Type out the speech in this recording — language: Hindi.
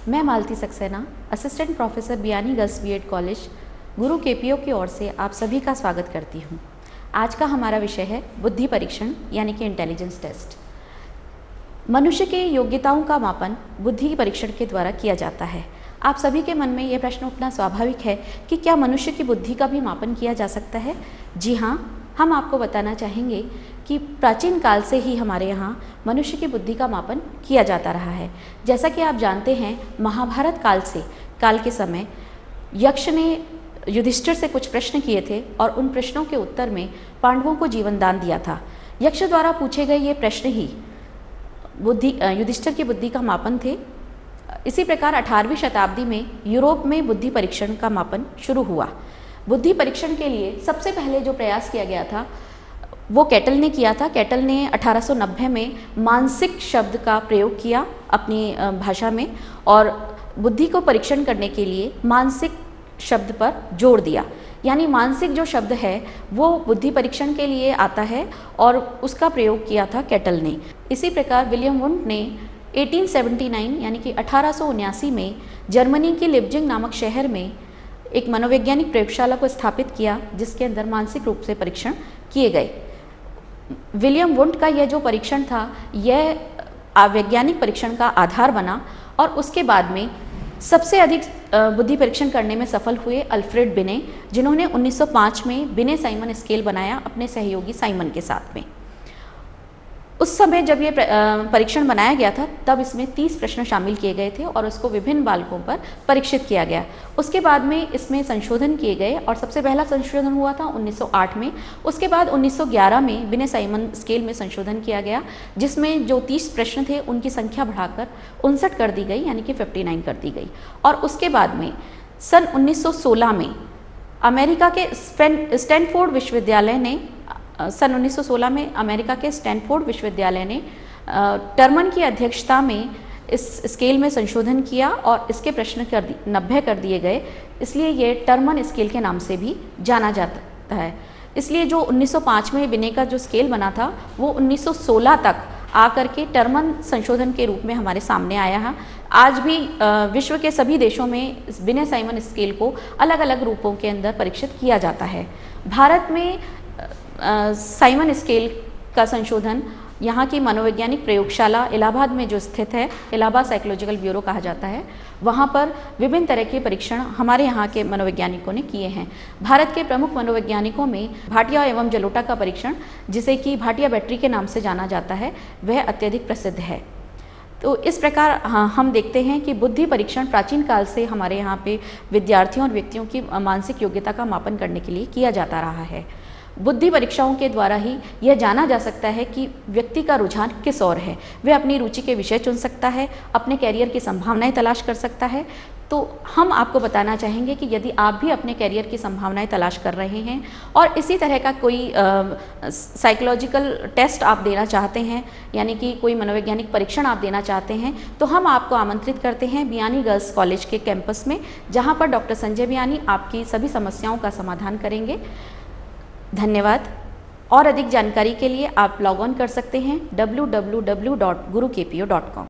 मैं Malti Saxena, assistant professor Biyani girls BEd college, गुरु केपीओ की ओर से आप सभी का स्वागत करती हूँ। आज का हमारा विषय है बुद्धि परीक्षण यानी कि इंटेलिजेंस टेस्ट। मनुष्य के योग्यताओं का मापन बुद्धि परीक्षण के द्वारा किया जाता है। आप सभी के मन में यह प्रश्न उठना स्वाभाविक है कि क्या मनुष्य की बुद्धि का भी मापन किया जा सकता है? जी हाँ, हम आपको बताना चाहेंगे कि प्राचीन काल से ही हमारे यहाँ मनुष्य की बुद्धि का मापन किया जाता रहा है। जैसा कि आप जानते हैं, महाभारत काल के समय यक्ष ने युधिष्ठिर से कुछ प्रश्न किए थे और उन प्रश्नों के उत्तर में पांडवों को जीवन दान दिया था। यक्ष द्वारा पूछे गए ये प्रश्न ही युधिष्ठिर की बुद्धि का मापन थे। इसी प्रकार 18वीं शताब्दी में यूरोप में बुद्धि परीक्षण का मापन शुरू हुआ। बुद्धि परीक्षण के लिए सबसे पहले जो प्रयास किया गया था वो कैटल ने किया था। कैटल ने 1890 में मानसिक शब्द का प्रयोग किया अपनी भाषा में और बुद्धि को परीक्षण करने के लिए मानसिक शब्द पर जोर दिया। यानी मानसिक जो शब्द है वो बुद्धि परीक्षण के लिए आता है और उसका प्रयोग किया था कैटल ने। इसी प्रकार विलियम वुंड ने 1879 यानी कि 1879 में जर्मनी के लिप्जिंग नामक शहर में एक मनोवैज्ञानिक प्रयोगशाला को स्थापित किया, जिसके अंदर मानसिक रूप से परीक्षण किए गए। विलियम वुंड का यह जो परीक्षण था यह वैज्ञानिक परीक्षण का आधार बना और उसके बाद में सबसे अधिक बुद्धि परीक्षण करने में सफल हुए अल्फ्रेड बिने, जिन्होंने 1905 में बिने साइमन स्केल बनाया अपने सहयोगी साइमन के साथ में। उस समय जब ये परीक्षण बनाया गया था तब इसमें 30 प्रश्न शामिल किए गए थे और उसको विभिन्न बालकों पर परीक्षित किया गया। उसके बाद में इसमें संशोधन किए गए और सबसे पहला संशोधन हुआ था 1908 में। उसके बाद 1911 में बिने साइमन स्केल में संशोधन किया गया, जिसमें जो 30 प्रश्न थे उनकी संख्या बढ़ाकर 59 कर दी गई, यानी कि 59 कर दी गई। और उसके बाद में सन 1916 में अमेरिका के स्टैनफोर्ड विश्वविद्यालय ने सन 1916 में अमेरिका के स्टैनफोर्ड विश्वविद्यालय ने टर्मन की अध्यक्षता में इस स्केल में संशोधन किया और इसके प्रश्न 90 कर दिए गए। इसलिए ये टर्मन स्केल के नाम से भी जाना जाता है। इसलिए जो 1905 में बिने का जो स्केल बना था वो 1916 तक आकर के टर्मन संशोधन के रूप में हमारे सामने आया है। आज भी विश्व के सभी देशों में इस बिने साइमन स्केल को अलग अलग रूपों के अंदर परीक्षित किया जाता है। भारत में साइमन स्केल का संशोधन यहाँ की मनोवैज्ञानिक प्रयोगशाला इलाहाबाद में जो स्थित है, इलाहाबाद साइकोलॉजिकल ब्यूरो कहा जाता है, वहाँ पर विभिन्न तरह के परीक्षण हमारे यहाँ के मनोवैज्ञानिकों ने किए हैं। भारत के प्रमुख मनोवैज्ञानिकों में भाटिया एवं जलोटा का परीक्षण, जिसे कि भाटिया बैटरी के नाम से जाना जाता है, वह अत्यधिक प्रसिद्ध है। तो इस प्रकार हम देखते हैं कि बुद्धि परीक्षण प्राचीन काल से हमारे यहाँ पे विद्यार्थियों और व्यक्तियों की मानसिक योग्यता का मापन करने के लिए किया जाता रहा है। बुद्धि परीक्षाओं के द्वारा ही यह जाना जा सकता है कि व्यक्ति का रुझान किस ओर है। वह अपनी रुचि के विषय चुन सकता है, अपने कैरियर की संभावनाएं तलाश कर सकता है। तो हम आपको बताना चाहेंगे कि यदि आप भी अपने कैरियर की संभावनाएं तलाश कर रहे हैं और इसी तरह का कोई साइकोलॉजिकल टेस्ट आप देना चाहते हैं, यानी कि कोई मनोवैज्ञानिक परीक्षण आप देना चाहते हैं, तो हम आपको आमंत्रित करते हैं बियानी गर्ल्स कॉलेज के कैंपस में, जहाँ पर डॉक्टर संजय बियानी आपकी सभी समस्याओं का समाधान करेंगे। धन्यवाद। और अधिक जानकारी के लिए आप लॉग ऑन कर सकते हैं www.gurukpo.com।